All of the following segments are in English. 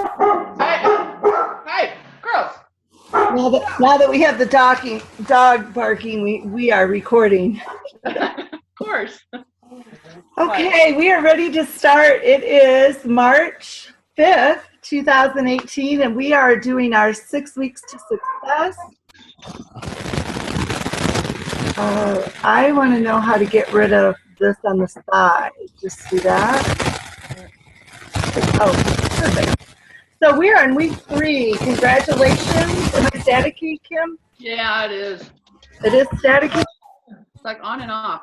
Hi, girls. Now that we have the dog barking, we are recording. Of course. Okay, we are ready to start. It is March 5th, 2018, and we are doing our 6 weeks to success. I want to know how to get rid of this on the side. Just do that. Oh, perfect. So we are in week 3. Congratulations. Am I staticky, Kim? Yeah, it is. It is staticky? It's like on and off.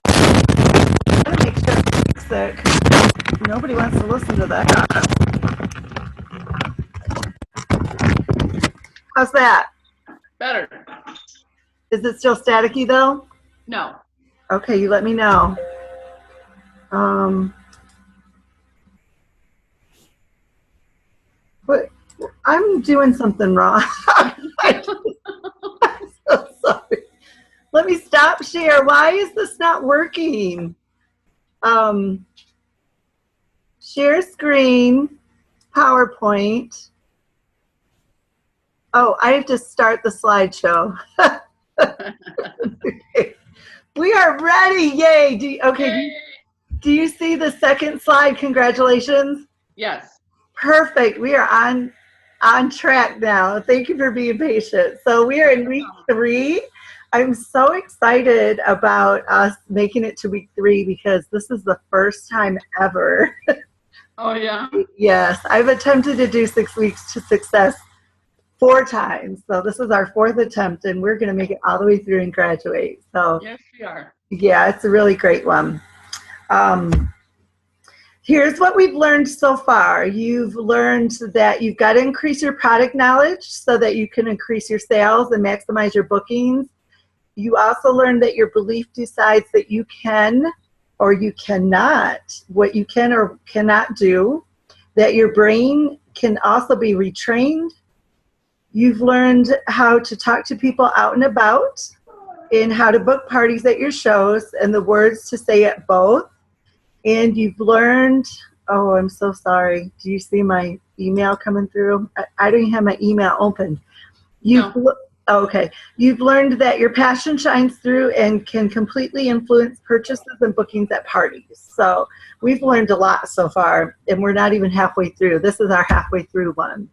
I'm going to make sure I fix it because nobody wants to listen to that. How's that? Better. Is it still staticky though? No. Okay, you let me know. But I'm doing something wrong. I'm so sorry. Let me stop share. Why is this not working? Share screen, PowerPoint. Oh, I have to start the slideshow. Okay. We are ready. Yay. Okay. Do you see the second slide? Congratulations. Yes. Perfect. We are on track now. Thank you for being patient. So we are in week 3. I'm so excited about us making it to week 3 because this is the first time ever. Oh, yeah? Yes. I've attempted to do 6 weeks to success 4 times. So this is our 4th attempt, and we're going to make it all the way through and graduate. So Yes, we are. yeah, it's a really great one. Here's what we've learned so far. You've learned that you've got to increase your product knowledge so that you can increase your sales and maximize your bookings. You also learned that your belief decides that you can or you cannot, what you can or cannot do, that your brain can also be retrained. You've learned how to talk to people out and about and how to book parties at your shows and the words to say at both. And you've learned, oh, I'm so sorry. Do you see my email coming through? I don't even have my email open. No. Okay. You've learned that your passion shines through and can completely influence purchases and bookings at parties. So we've learned a lot so far, and we're not even halfway through. This is our halfway through one.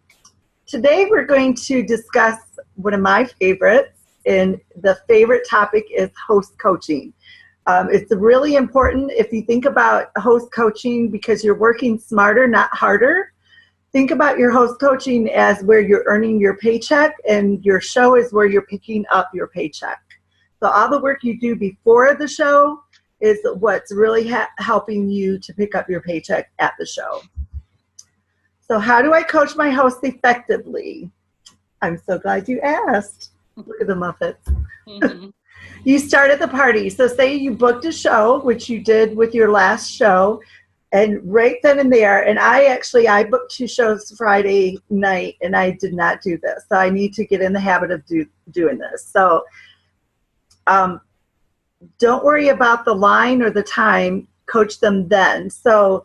Today we're going to discuss one of my favorites, and the favorite topic is host coaching. It's really important if you think about host coaching because you're working smarter, not harder. Think about your host coaching as where you're earning your paycheck, and your show is where you're picking up your paycheck. So all the work you do before the show is what's really helping you to pick up your paycheck at the show. So how do I coach my hosts effectively? I'm so glad you asked. Look at the Muppets. Mm-hmm. You start at the party. So say you booked a show, which you did with your last show, and right then and there, and I booked 2 shows Friday night, and I did not do this. So I need to get in the habit of doing this. So don't worry about the line or the time. Coach them then. So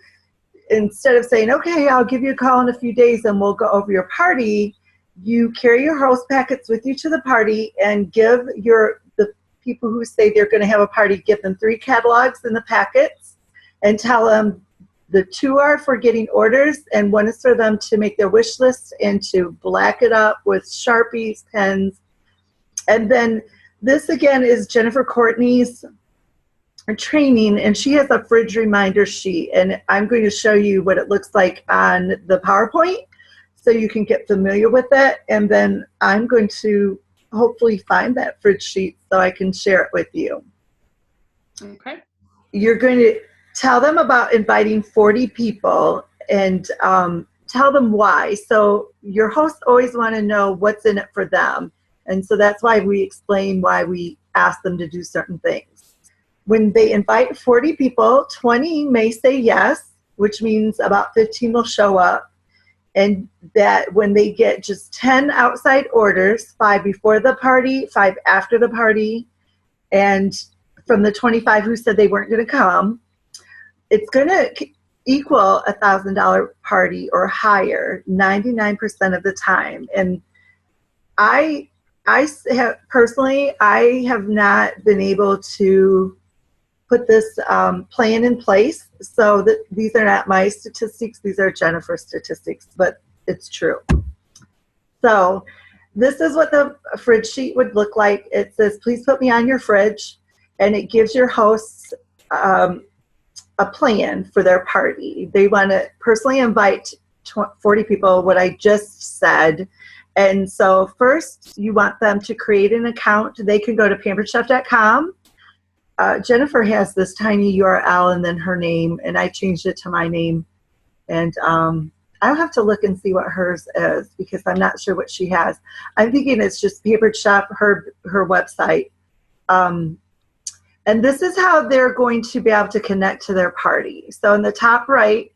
instead of saying, okay, I'll give you a call in a few days and we'll go over your party, you carry your host packets with you to the party and give the people who say they're going to have a party, give them 3 catalogs in the packets and tell them the 2 are for getting orders and 1 is for them to make their wish list and to black it up with Sharpies, pens. And then this again is Jennifer Courtney's training, and she has a fridge reminder sheet, and I'm going to show you what it looks like on the PowerPoint so you can get familiar with it, and then I'm going to hopefully find that fridge sheet so I can share it with you. Okay. You're going to tell them about inviting 40 people and tell them why. So your hosts always want to know what's in it for them, and so that's why we explain why we ask them to do certain things. When they invite 40 people, 20 may say yes, which means about 15 will show up. And that when they get just 10 outside orders, 5 before the party, 5 after the party, and from the 25 who said they weren't going to come, it's going to equal $1,000 party or higher 99% of the time. And I have personally, I have not been able to put this plan in place. So that these are not my statistics; these are Jennifer's statistics, but it's true. So this is what the fridge sheet would look like. It says, "Please put me on your fridge," and it gives your hosts a plan for their party. They want to personally invite 40 people, what I just said. And so first you want them to create an account. They can go to pamperedchef.com. Jennifer has this tiny URL and then her name, and I changed it to my name. And I'll have to look and see what hers is because I'm not sure what she has. I'm thinking it's just Pampered Chef, her website. And this is how they're going to be able to connect to their party. So in the top right,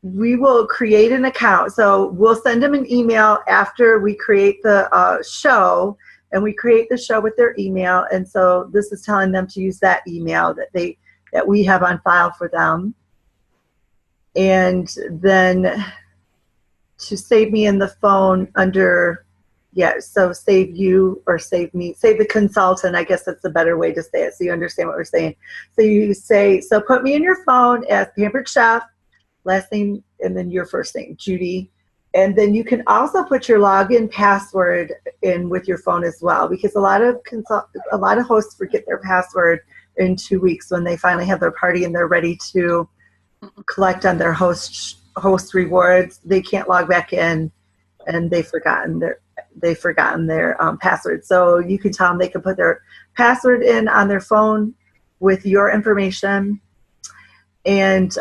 we will create an account. So we'll send them an email after we create the show, and we create the show with their email. And so this is telling them to use that email that we have on file for them. And then to save me in the phone under, so save you or save me, save the consultant, I guess that's a better way to say it so you understand what we're saying. So you say, so put me in your phone as Pampered Chef, last name, and then your first name, Judy. And then you can also put your login password in with your phone as well, because a lot of hosts forget their password in 2 weeks when they finally have their party and they're ready to collect on their host rewards. They can't log back in, and they've forgotten their password. So you can tell them they can put their password in on their phone with your information, and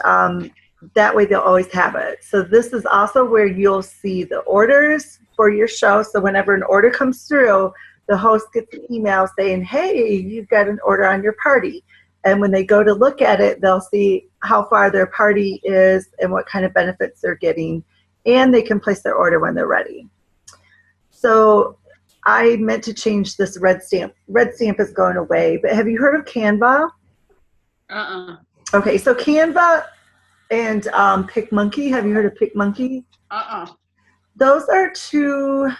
that way they'll always have it. So this is also where you'll see the orders for your show. So whenever an order comes through, the host gets an email saying, hey, you've got an order on your party. And when they go to look at it, they'll see how far their party is and what kind of benefits they're getting, and they can place their order when they're ready. So I meant to change this red stamp. Red stamp is going away, but have you heard of Canva? Okay, so Canva and PicMonkey. Have you heard of PicMonkey? Those are two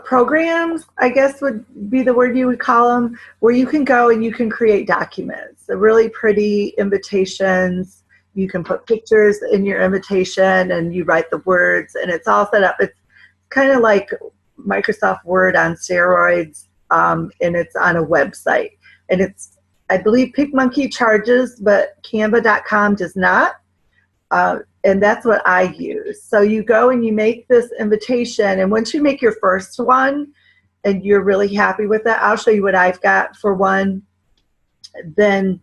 programs, I guess would be the word you would call them, where you can go and you can create documents, the really pretty invitations. You can put pictures in your invitation and you write the words, and it's all set up. It's kind of like Microsoft Word on steroids, and it's on a website. And it's, I believe PicMonkey charges, but Canva.com does not. And that's what I use. So you go and you make this invitation, and once you make your first one and you're really happy with it, I'll show you what I've got for one. Then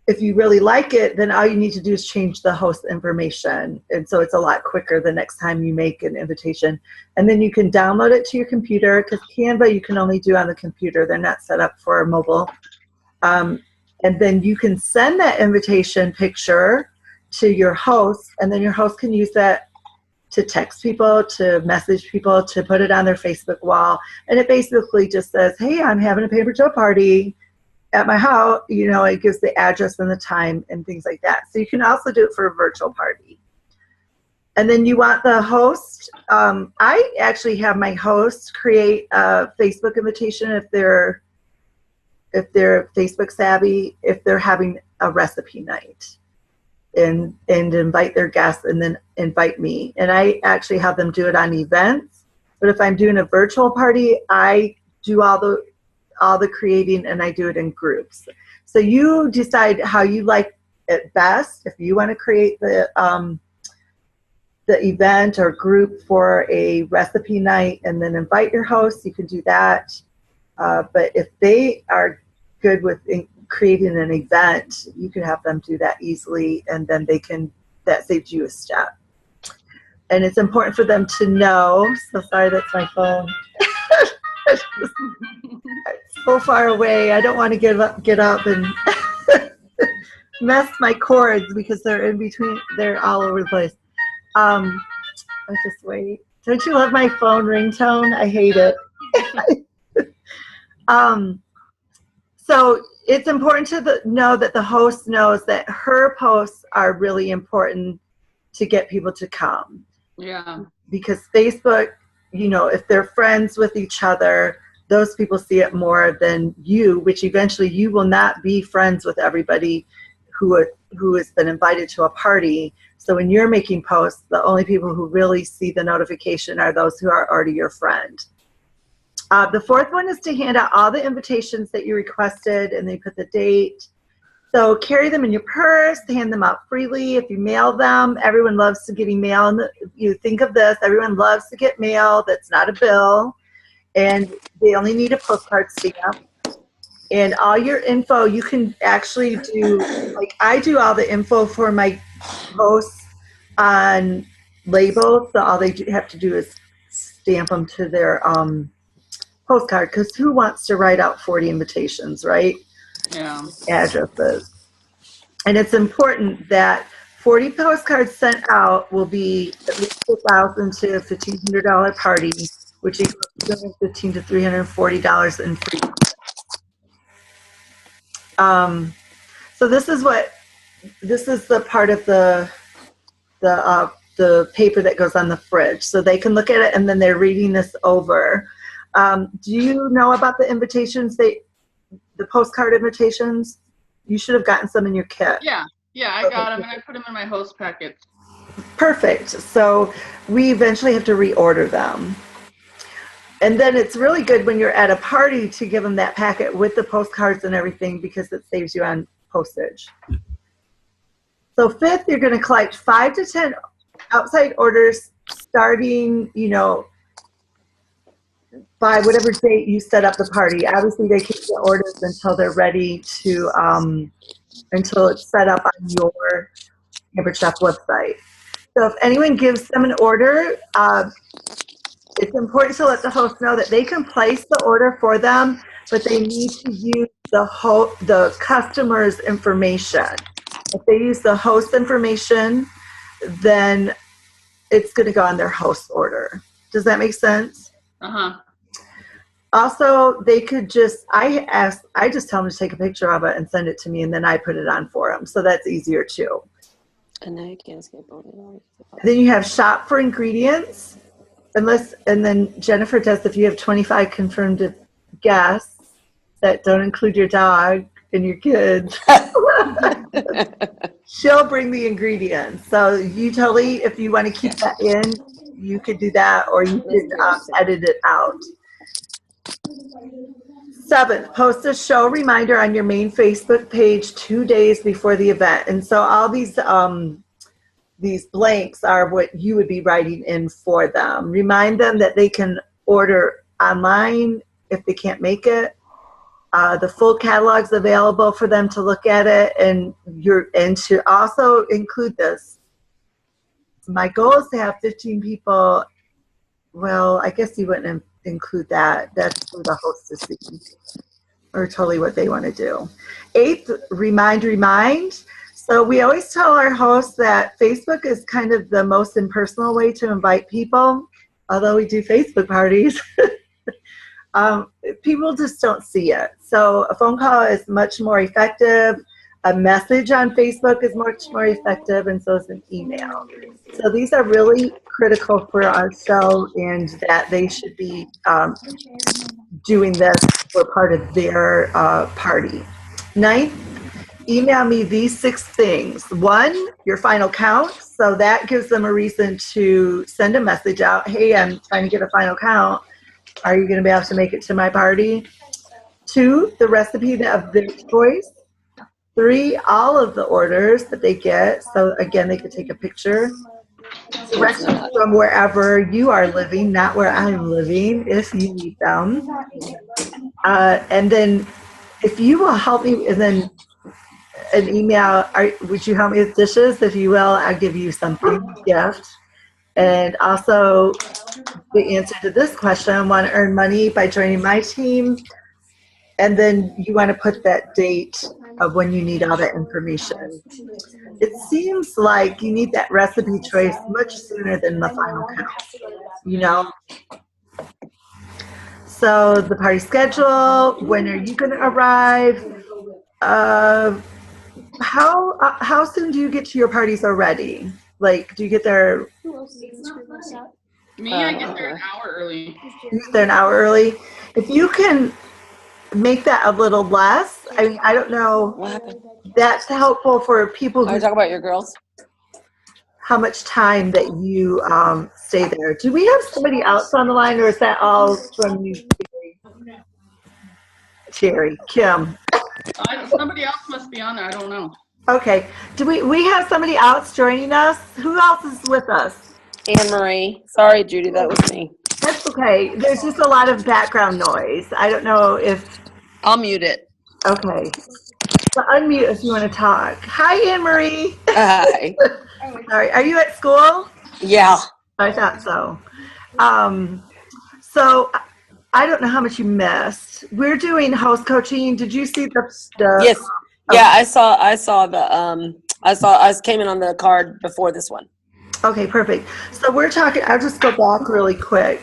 if you really like it, then all you need to do is change the host information. And so it's a lot quicker the next time you make an invitation. And then you can download it to your computer, because Canva you can only do on the computer. They're not set up for mobile. And then you can send that invitation picture to your host, and then your host can use that to text people, to message people, to put it on their Facebook wall. And it basically just says, hey, I'm having a Pampered Joe party at my house. You know, it gives the address and the time and things like that. So you can also do it for a virtual party. And then you want the host. I actually have my host create a Facebook invitation if they're Facebook savvy, if they're having a recipe night, and invite their guests and then invite me. And I actually have them do it on events. But if I'm doing a virtual party, I do all the creating, and I do it in groups. So you decide how you like it best. If you want to create the event or group for a recipe night and then invite your hosts, you can do that. But if they are good with creating an event, you can have them do that easily, and then that saves you a step. And it's important for them to know, so sorry, that's my phone. It's so far away. I don't want to get up and mess my cords because they're in between, they're all over the place. Let's just wait. Don't you love my phone ringtone? I hate it. So it's important to know that the host knows that her posts are really important to get people to come. Yeah. Because Facebook, you know, if they're friends with each other, those people see it more than you, which eventually you will not be friends with everybody who has been invited to a party. So when you're making posts, the only people who really see the notification are those who are already your friend. The fourth one is to hand out all the invitations that you requested, and they put the date. So carry them in your purse, hand them out freely. If you mail them, everyone loves to get email. And you think of this, everyone loves to get mail that's not a bill, and they only need a postcard stamp. And all your info, you can actually do, like I do all the info for my posts on labels, so all they have to do is stamp them to their postcard, because who wants to write out 40 invitations, right? Yeah. Addresses. And it's important that 40 postcards sent out will be at least $1,000 to $1,500 party, which equals $215 to $340 in free. So this is the part of the paper that goes on the fridge, so they can look at it and then they're reading this over. Do you know about the invitations? The postcard invitations? You should have gotten some in your kit. Yeah, I got them and I put them in my host packets. Perfect. So we eventually have to reorder them. And then it's really good when you're at a party to give them that packet with the postcards and everything, because it saves you on postage. So fifth, you're going to collect 5 to 10 outside orders starting, you know, by whatever date you set up the party. Obviously, they keep the orders until they're ready to, until it's set up on your Pampered Chef website. So if anyone gives them an order, it's important to let the host know that they can place the order for them, but they need to use the customer's information. If they use the host information, then it's going to go on their host order. Does that make sense? Uh-huh. Also, they could just, I just tell them to take a picture of it and send it to me, and then I put it on for them. So that's easier too. And now you can't skip on it. Then you have shop for ingredients. And then Jennifer does, if you have 25 confirmed guests that don't include your dog and your kids, she'll bring the ingredients. So you totally, if you want to keep that in, you could do that, or you could edit it out. 7th, post a show reminder on your main Facebook page 2 days before the event. And so all these blanks are what you would be writing in for them. Remind them that they can order online if they can't make it. The full catalog's available for them to look at it, and to also include this. My goal is to have 15 people. Well, I guess you wouldn't include that. That's for the host to see, or totally what they want to do. 8th, remind. So we always tell our hosts that Facebook is kind of the most impersonal way to invite people, although we do Facebook parties. People just don't see it. So a phone call is much more effective. A message on Facebook is much more effective, and so is an email. So these are really critical for our show, and that they should be doing this for part of their party. 9th, email me these 6 things. 1, your final count. So that gives them a reason to send a message out. Hey, I'm trying to get a final count. Are you going to be able to make it to my party? 2, the recipe of their choice. 3, all of the orders that they get. So again, they could take a picture. Directions from wherever you are living, not where I'm living, if you need them. And then if you will help me, and then an email, would you help me with dishes? If you will, I'll give you something, gift. And also the answer to this question, want to earn money by joining my team. And then you want to put that date of when you need all that information. It seems like you need that recipe choice much sooner than the final count, you know? So the party schedule, when are you going to arrive? How soon do you get to your parties already? Like, do you get there? Me, I get there an hour early. You get there an hour early. If you can make that a little less, I mean, I don't know. What happened? That's helpful for people Are who you talking about your girls? how much time that you stay there. Do we have somebody else on the line, or is that all from you, Terry, Kim? Somebody else must be on there. I don't know. Okay. Do we have somebody else joining us? Who else is with us? Anne Marie. Sorry, Judy, that was me. That's okay. There's just a lot of background noise. I don't know if. I'll mute it. Okay. So unmute if you want to talk. Hi, Anne Marie. Hi. Sorry. Are you at school? Yeah. I thought so. So I don't know how much you missed. We're doing host coaching. Did you see the Yes. Yeah, I saw the I came in on the card before this one. Okay, perfect. So we're talking, I'll just go back really quick.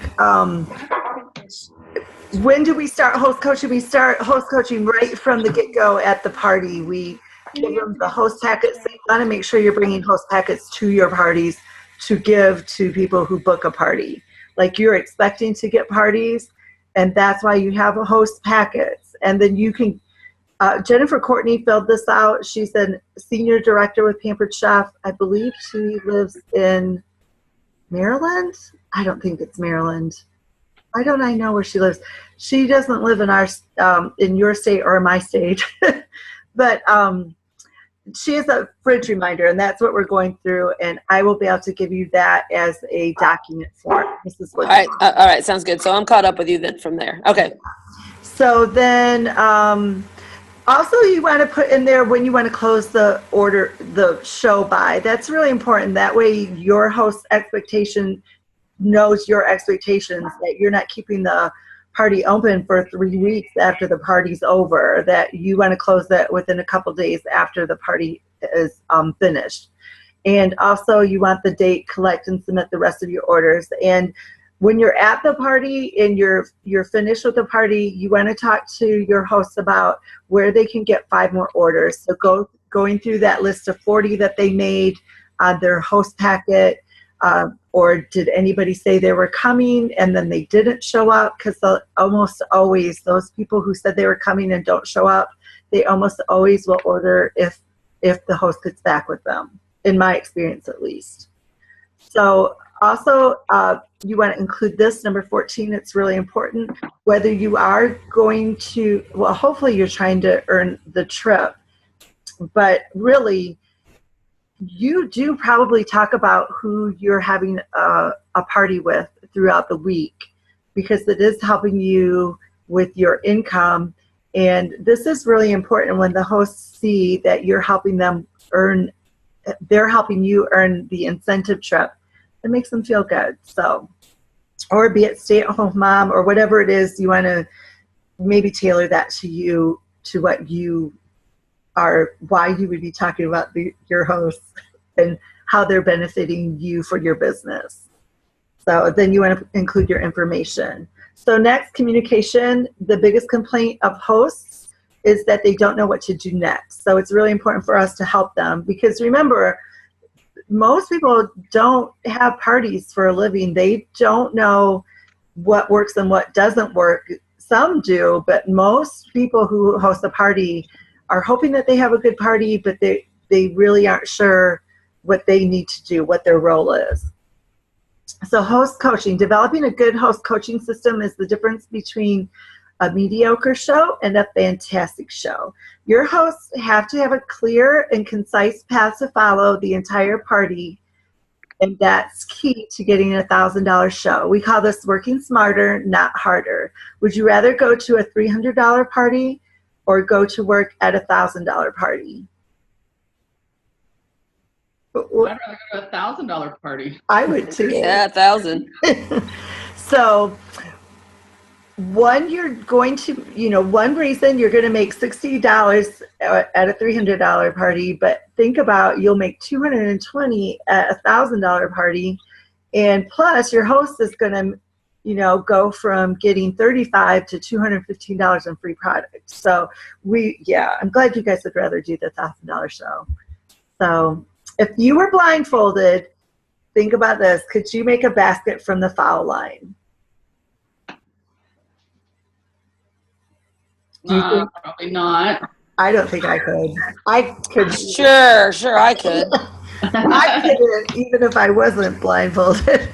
When do we start host coaching? We start host coaching right from the get-go at the party. We give them the host packets. So you want to make sure you're bringing host packets to your parties to give to people who book a party. Like you're expecting to get parties, and that's why you have a host packets. And then you can, Jennifer Courtney filled this out. She's a senior director with Pampered Chef. I believe she lives in Maryland. I don't think it's Maryland. Why don't I know where she lives? She doesn't live in our in your state or my state, but she is a fridge reminder, and that's what we're going through. And I will be able to give you that as a document form. This is what. All right, sounds good. So I'm caught up with you then from there. Okay. So then, also you want to put in there when you want to close the order, the show by. That's really important. That way, your host expectation knows your expectations, that you're not keeping the party open for 3 weeks after the party's over, that you want to close that within a couple days after the party is finished. And also you want the date, collect and submit the rest of your orders. And when you're at the party and you're finished with the party, you want to talk to your hosts about where they can get 5 more orders. So going through that list of 40 that they made on their host packet, or did anybody say they were coming and then they didn't show up? Because almost always those people who said they were coming and don't show up, they almost always will order if the host gets back with them, in my experience at least. So also you want to include this, number 14. It's really important. Whether you are going to, well, hopefully you're trying to earn the trip, but really you do probably talk about who you're having a party with throughout the week, because it is helping you with your income. And this is really important when the hosts see that you're helping them earn, they're helping you earn the incentive trip. It makes them feel good. So, or be it stay-at-home mom or whatever it is, you want to maybe tailor that to you, to what you are, why you would be talking about your hosts and how they're benefiting you for your business. So then you want to include your information. So next, communication. The biggest complaint of hosts is that they don't know what to do next. So it's really important for us to help them, because remember, most people don't have parties for a living. They don't know what works and what doesn't work. Some do, but most people who host a party are hoping that they have a good party, but they really aren't sure what they need to do, what their role is. So host coaching, developing a good host coaching system is the difference between a mediocre show and a fantastic show. Your hosts have to have a clear and concise path to follow the entire party, and that's key to getting a $1,000 show. We call this working smarter, not harder. Would you rather go to a $300 party or go to work at a $1,000 party? I'd rather go to a $1,000 party. I would too. Yeah, 1,000. So one reason you're going to make $60 at a $300 party, but think about, you'll make $220 at a $1,000 party, and plus your host is going to go from getting $35 to $215 in free products. So I'm glad you guys would rather do the $1,000 show. So if you were blindfolded, think about this. Could you make a basket from the foul line? Probably not. I don't think I could. I could. Sure, I could. I couldn't, even if I wasn't blindfolded.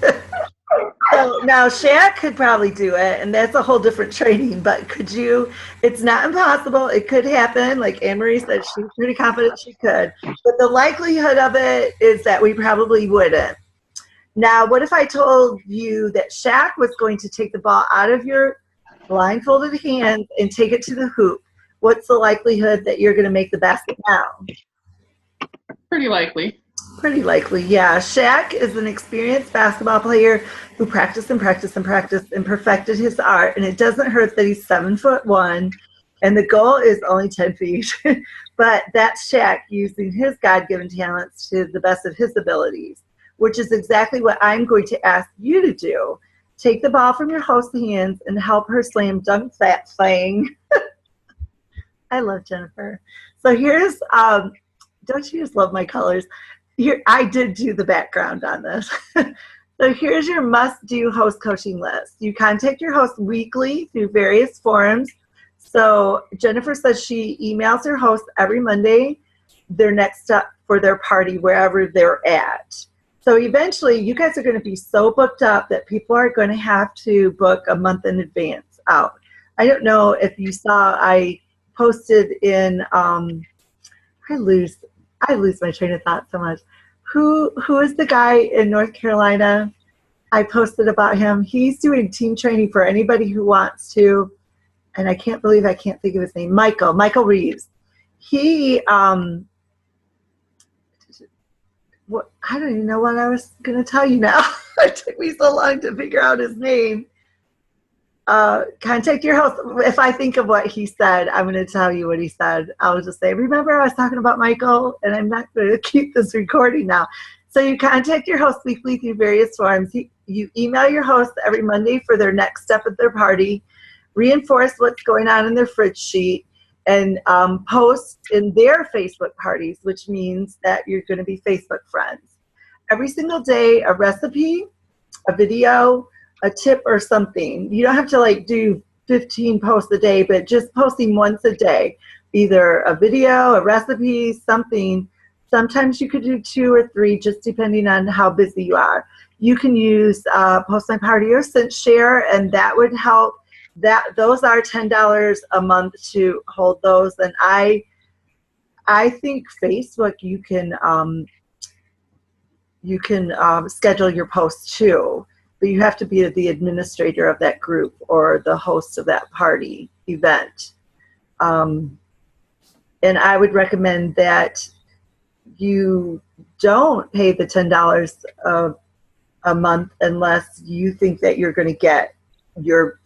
So now Shaq could probably do it, and that's a whole different training. But could you? It's not impossible. It could happen. Like Anne-Marie said, she's pretty confident she could. But the likelihood of it is that we probably wouldn't. Now, what if I told you that Shaq was going to take the ball out of your blindfolded hands and take it to the hoop? What's the likelihood that you're going to make the basket now? Pretty likely. Pretty likely, yeah. Shaq is an experienced basketball player who practiced and practiced and practiced and perfected his art. And it doesn't hurt that he's 7'1", and the goal is only 10 feet. But that's Shaq using his God-given talents to the best of his abilities, which is exactly what I'm going to ask you to do. Take the ball from your host's hands and help her slam dunk that thing. I love Jennifer. So here's, don't you just love my colors? Here, I did do the background on this. So here's your must-do host coaching list. You contact your host weekly through various forums. So Jennifer says she emails her host every Monday their next step for their party, wherever they're at. So eventually, you guys are going to be so booked up that people are going to have to book a month in advance out. I don't know if you saw, I posted in, I lose my train of thought so much. Who is the guy in North Carolina? I posted about him. He's doing team training for anybody who wants to, and I can't believe I can't think of his name. Michael Reeves. He, I don't even know what I was going to tell you now. It took me so long to figure out his name. Contact your host. If I think of what he said, I'm going to tell you what he said. I'll just say, remember I was talking about Michael, and I'm not going to keep this recording now. So you contact your host weekly through various forums. You email your host every Monday for their next step at their party, reinforce what's going on in their fridge sheet, and post in their Facebook parties, which means that you're going to be Facebook friends. Every single day, a recipe, a video, a tip or something. You don't have to do 15 posts a day, but just posting once a day, either a video, a recipe, something. Sometimes you could do 2 or 3, just depending on how busy you are. You can use Post My Party or ScentShare, and that would help. Those are $10 a month to hold those. And I think Facebook, you can schedule your posts too. But you have to be the administrator of that group or the host of that party event. And I would recommend that you don't pay the $10 a month unless you think that you're going to get your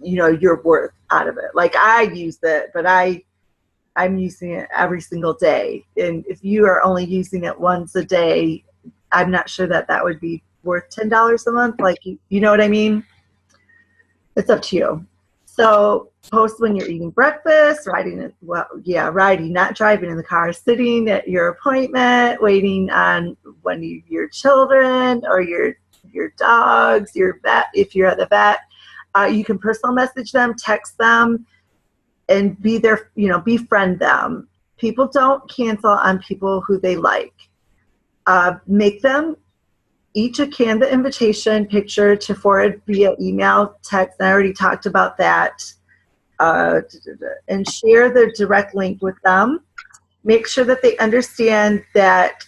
worth out of it. Like I use it, but I'm using it every single day. And if you are only using it once a day, I'm not sure that would be worth $10 a month. You know what I mean? It's up to you. So post when you're eating breakfast, riding, not driving in the car, sitting at your appointment, waiting on one of your children or your dogs, your vet, if you're at the vet. You can personal message them, text them, and be there, befriend them. People don't cancel on people who they like. Make them each a Canva invitation picture to forward via email, text. I already talked about that. And share the direct link with them. Make sure that they understand that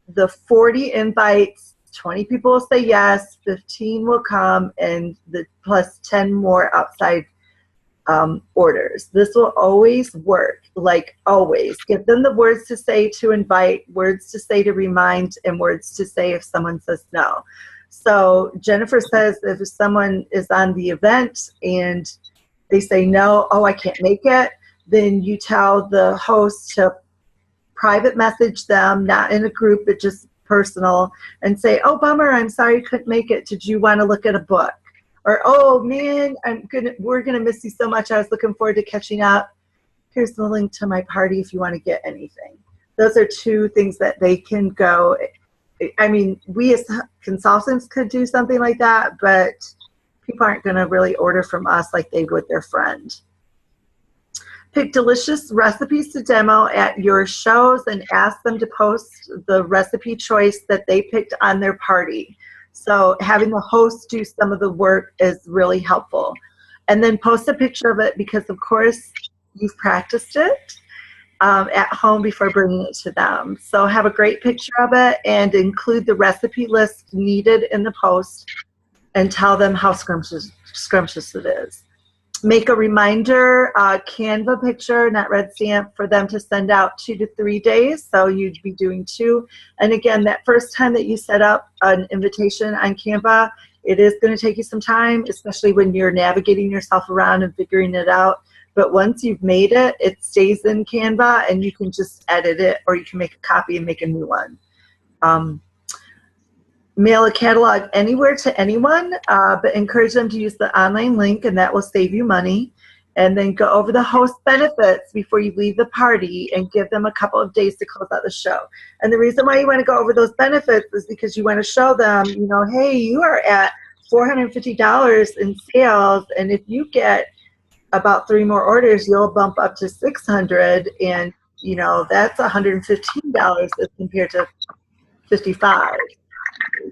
the 40 invites, 20 people will say yes, 15 will come, and the plus 10 more outside orders. This will always work, always. Give them the words to say to invite, words to say to remind, and words to say if someone says no. So Jennifer says if someone is on the event and they say no, I can't make it, then you tell the host to private message them, not in a group, but just personal, and say, oh, bummer, I'm sorry I couldn't make it. Did you want to look at a book? Or, oh man, we're gonna miss you so much. I was looking forward to catching up. Here's the link to my party if you want to get anything. Those are two things that they can go. I mean, we as consultants could do something like that, but people aren't going to really order from us like they would their friend. Pick delicious recipes to demo at your shows and ask them to post the recipe choice that they picked on their party. So having the host do some of the work is really helpful. And then post a picture of it because, of course, you've practiced it at home before bringing it to them. So have a great picture of it and include the recipe list needed in the post and tell them how scrumptious it is. Make a reminder Canva picture, not red stamp, for them to send out 2 to 3 days. So you'd be doing 2. And again, that first time that you set up an invitation on Canva, it is going to take you some time, especially when you're navigating yourself around and figuring it out. But once you've made it, it stays in Canva and you can just edit it, or you can make a copy and make a new one. Mail a catalog anywhere to anyone, but encourage them to use the online link, and that will save you money. And then go over the host benefits before you leave the party and give them a couple of days to close out the show. And the reason why you want to go over those benefits is because you want to show them, you know, hey, you are at $450 in sales, and if you get about 3 more orders, you'll bump up to $600, and you know that's $115 as compared to $55.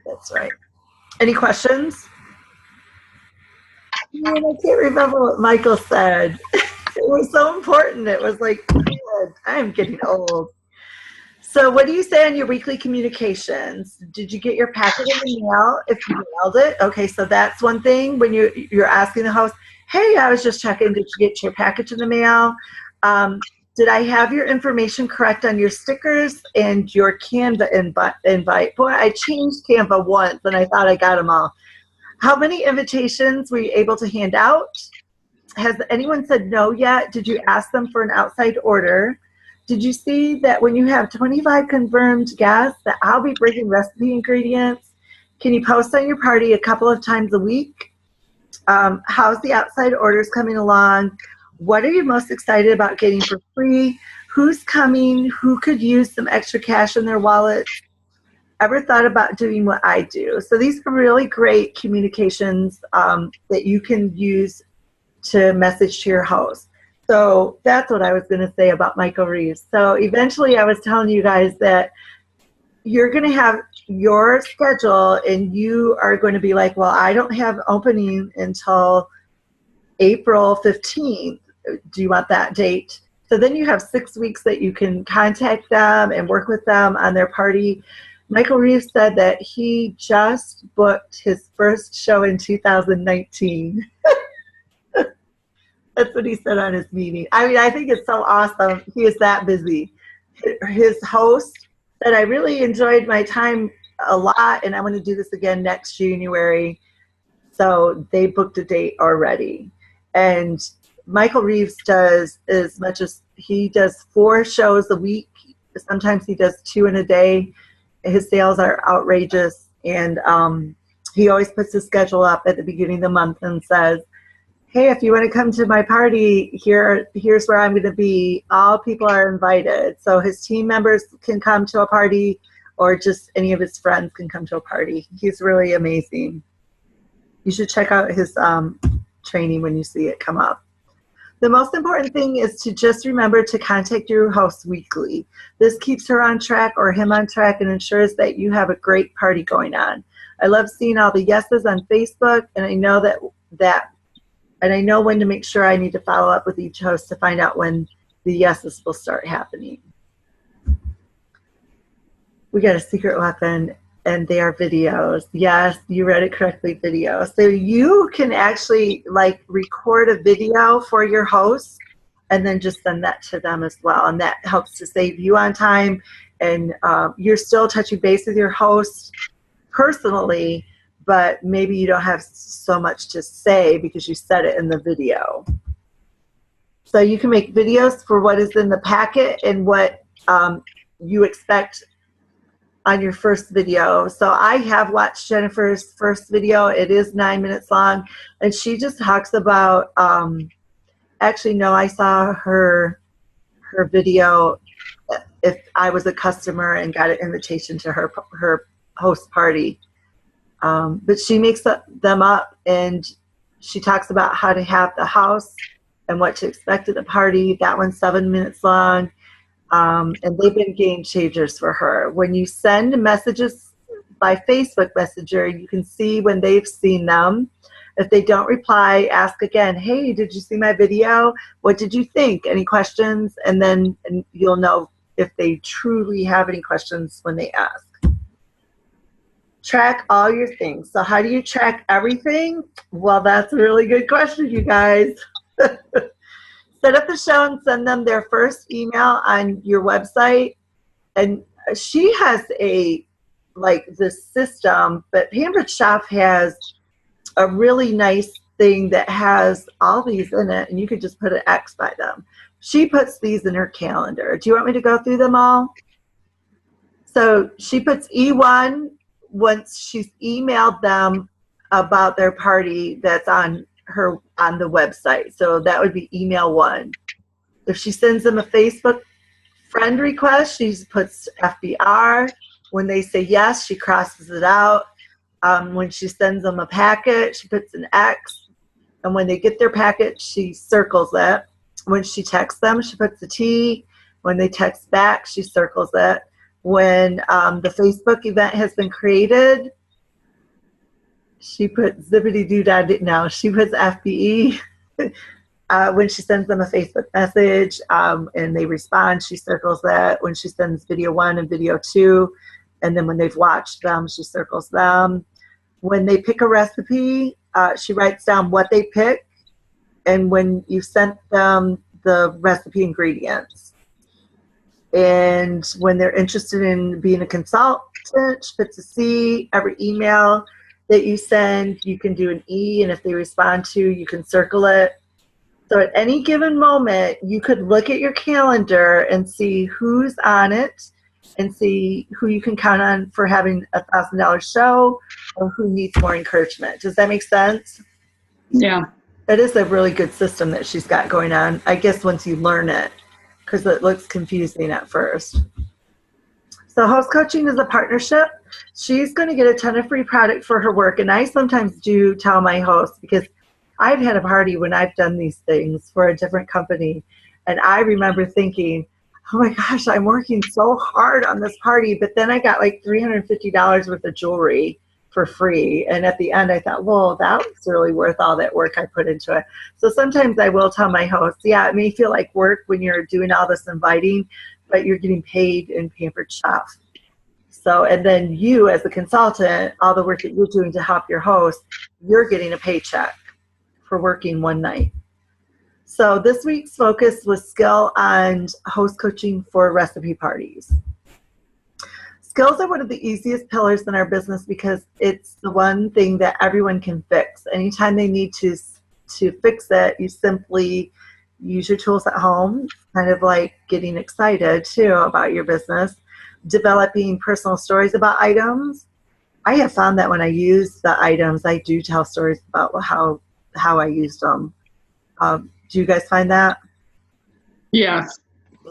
That's right. Any questions? Man, I can't remember what Michael said. It was so important. It was like, man, I'm getting old. So what do you say on your weekly communications? Did you get your packet in the mail? If you mailed it, okay, so that's one thing. When you're asking the host, hey, I was just checking, did you get your package in the mail? Did I have your information correct on your stickers and your Canva invite? Boy, I changed Canva once and I thought I got them all. How many invitations were you able to hand out? Has anyone said no yet? Did you ask them for an outside order? Did you see that when you have 25 confirmed guests that I'll be bringing recipe ingredients? Can you post on your party a couple of times a week? How's the outside orders coming along? What are you most excited about getting for free? Who's coming? Who could use some extra cash in their wallet? Ever thought about doing what I do? So these are really great communications that you can use to message to your host. So that's what I was going to say about Michael Reeves. So eventually I was telling you guys that you're going to have your schedule and you are going to be like, well, I don't have opening until April 15th. Do you want that date? So then you have 6 weeks that you can contact them and work with them on their party. Michael Reeves said that he just booked his first show in 2019. That's what he said on his meeting. I mean, I think it's so awesome. He is that busy. His host said, I really enjoyed my time a lot, and I want to do this again next January. So they booked a date already. And Michael Reeves does as much as he does 4 shows a week. Sometimes he does 2 in a day. His sales are outrageous, and he always puts his schedule up at the beginning of the month and says, hey, if you want to come to my party, here's where I'm going to be. All people are invited. So his team members can come to a party, or just any of his friends can come to a party. He's really amazing. You should check out his training when you see it come up. The most important thing is to just remember to contact your host weekly. This keeps her on track or him on track and ensures that you have a great party going on. I love seeing all the yeses on Facebook, and I know and I know when to make sure I need to follow up with each host to find out when the yeses will start happening. We got a secret weapon, and they are videos. Yes, you read it correctly, videos. So you can actually like record a video for your host and then just send that to them as well. And that helps to save you on time. And you're still touching base with your host personally, but maybe you don't have so much to say because you said it in the video. So you can make videos for what is in the packet and what you expect on your first video. So I have watched Jennifer's first video. It is 9 minutes long, and she just talks about, actually, no, I saw her video if I was a customer and got an invitation to her host party. But she makes them up, and she talks about how to have the house and what to expect at the party. That one's 7 minutes long. And they've been game changers for her. When you send messages by Facebook Messenger, you can see when they've seen them. If they don't reply, ask again, hey, did you see my video? What did you think? Any questions? And then you'll know if they truly have any questions when they ask. Track all your things. So how do you track everything? Well, that's a really good question, you guys. Set up the show and send them their first email on your website. And she has this system, but Pampered Chef has a really nice thing that has all these in it, and you could just put an X by them. She puts these in her calendar. Do you want me to go through them all? So she puts E1 once she's emailed them about their party that's on the website. So that would be email 1. If she sends them a Facebook friend request, she puts FBR. When they say yes, she crosses it out. When she sends them a packet, she puts an X. And when they get their packet, she circles it. When she texts them, she puts a T. When they text back, she circles it. When the Facebook event has been created, she puts zippity-doo-dah. No, she puts FBE. When she sends them a Facebook message and they respond, she circles that. When she sends video 1 and video 2, and then when they've watched them, she circles them. When they pick a recipe, she writes down what they pick, and when you sent them the recipe ingredients. And when they're interested in being a consultant, she puts a C. Every email that you send, you can do an E, and if they respond to, you can circle it. So at any given moment, you could look at your calendar and see who's on it and see who you can count on for having a $1,000 show or who needs more encouragement. Does that make sense? Yeah. That is a really good system that she's got going on, I guess, once you learn it, because it looks confusing at first. So host coaching is a partnership. She's going to get a ton of free product for her work, and I sometimes do tell my hosts, because I've had a party when I've done these things for a different company, and I remember thinking, oh my gosh, I'm working so hard on this party, but then I got like $350 worth of jewelry for free, and at the end I thought, well, that was really worth all that work I put into it. So sometimes I will tell my hosts, yeah, it may feel like work when you're doing all this inviting, but you're getting paid in Pampered Chef. So, and then you as a consultant, all the work that you're doing to help your host, you're getting a paycheck for working one night. So this week's focus was skill and host coaching for recipe parties. Skills are one of the easiest pillars in our business because it's the one thing that everyone can fix. Anytime they need to fix it, you simply use your tools at home, kind of like getting excited too about your business, developing personal stories about items. I have found that when I use the items, I do tell stories about how I used them. Do you guys find that? Yes.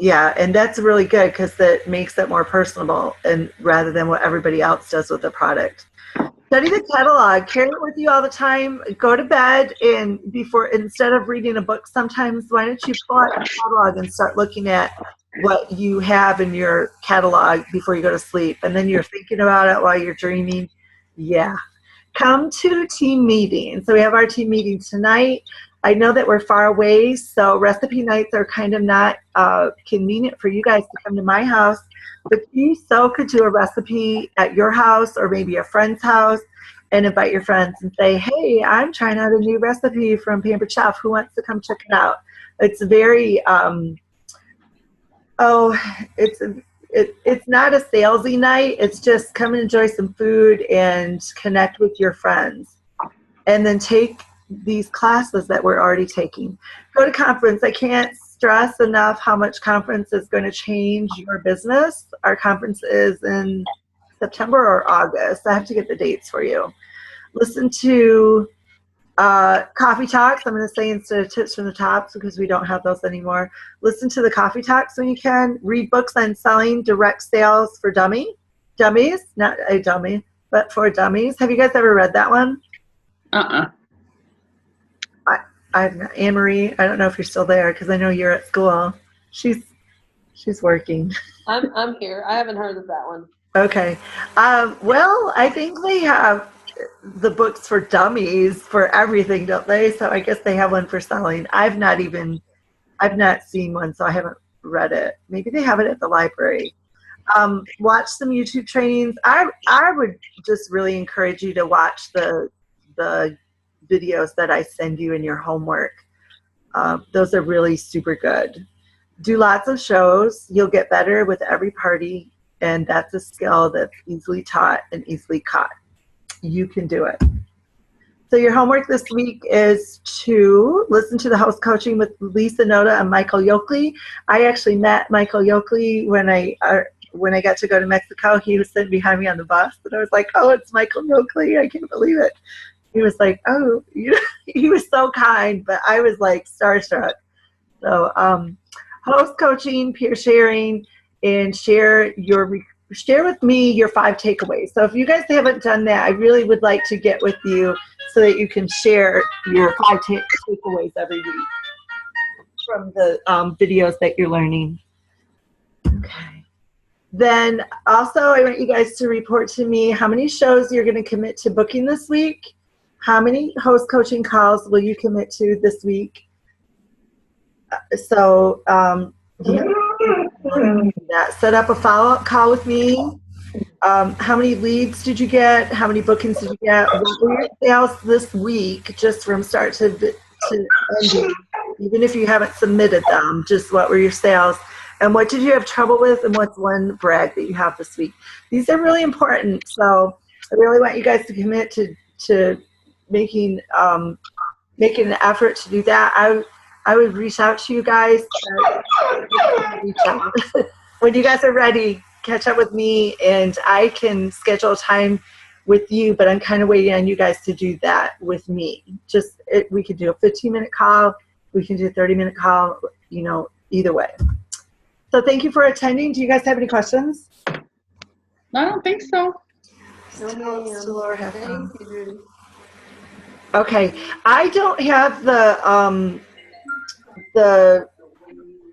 Yeah, and that's really good because that makes it more personable, and rather than what everybody else does with the product. Study the catalog. Carry it with you all the time. Go to bed, and instead of reading a book sometimes, why don't you pull out your catalog and start looking at what you have in your catalog before you go to sleep, and then you're thinking about it while you're dreaming. Yeah. Come to team meeting. So we have our team meeting tonight. I know that we're far away, so recipe nights are kind of not convenient for you guys to come to my house, but you so could do a recipe at your house or maybe a friend's house and invite your friends and say, hey, I'm trying out a new recipe from Pampered Chef. Who wants to come check it out? It's very, it's not a salesy night. It's just come and enjoy some food and connect with your friends. And then take these classes that we're already taking. Go to conference. I can't stress enough how much conference is going to change your business. Our conference is in September or August. I have to get the dates for you. Listen to Coffee Talks. I'm going to say instead of Tips from the Tops because we don't have those anymore. Listen to the Coffee Talks when you can. Read books on selling direct sales for dummies, not a dummy, but for dummies. Have you guys ever read that one? I've not. Anne-Marie, I don't know if you're still there because I know you're at school. She's working. I'm here. I haven't heard of that one. Okay. Well, I think they have the books for dummies for everything, don't they? So I guess they have one for selling. I've not seen one, so I haven't read it. Maybe they have it at the library. Watch some YouTube trainings. I would just really encourage you to watch the videos that I send you in your homework. Those are really super good. Do lots of shows. You'll get better with every party, and that's a skill that's easily taught and easily caught. You can do it. So your homework this week is to listen to the house coaching with Lisa Noda and Michael Yoakley. I actually met Michael Yoakley when I got to go to Mexico. He was sitting behind me on the bus, and I was like, oh, it's Michael Yoakley. I can't believe it. He was like, oh, he was so kind, but I was like starstruck. So host coaching, peer sharing, and share with me your 5 takeaways. So if you guys haven't done that, I really would like to get with you so that you can share your 5 takeaways every week from the videos that you're learning. Okay. Then also I want you guys to report to me how many shows you're going to commit to booking this week. How many host coaching calls will you commit to this week? So set up a follow-up call with me. How many leads did you get? How many bookings did you get? What were your sales this week, just from start to ending, even if you haven't submitted them, just what were your sales? And what did you have trouble with, and what's one brag that you have this week? These are really important, so I really want you guys to commit to making an effort to do that. I would reach out to you guys. When you guys are ready, catch up with me, and I can schedule time with you, but I'm kind of waiting on you guys to do that with me. We could do a 15-minute call. We can do a 30-minute call, either way. So thank you for attending. Do you guys have any questions? I don't think so. Okay, I don't have the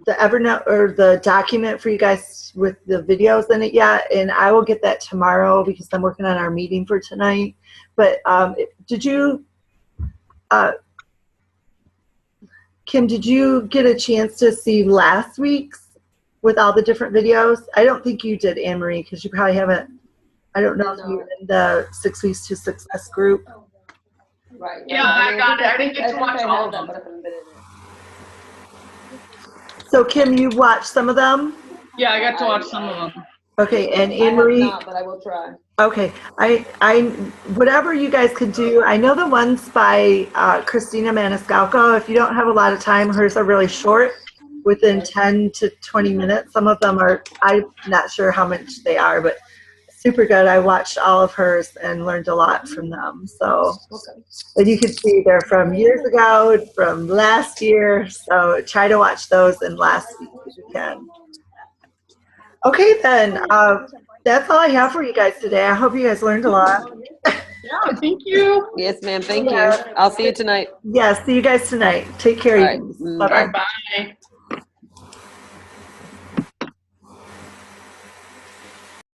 Evernote or the document for you guys with the videos in it yet, and I will get that tomorrow because I'm working on our meeting for tonight. But Kim, did you get a chance to see last week's with all the different videos? I don't think you did, Anne-Marie, because you probably haven't. I don't know if you were in the 6 Weeks to Success group. Right. Yeah, I got it. I didn't get to watch all of them. So, Kim, you watched some of them? Yeah, I got to watch some of them. Okay, and Anne-Marie? I have not, but I will try. Okay, I whatever you guys could do. I know the ones by Christina Maniscalco. If you don't have a lot of time, hers are really short, within 10 to 20 minutes. Some of them are, I'm not sure how much they are, but super good. I watched all of hers and learned a lot from them. So, and you can see they're from years ago, from last year. So try to watch those in last week if you can. Okay, then. That's all I have for you guys today. I hope you guys learned a lot. Yeah, thank you. Yes, ma'am. Thank you. I'll see you tonight. Yes, see you guys tonight. Take care. All right. Bye-bye. Bye.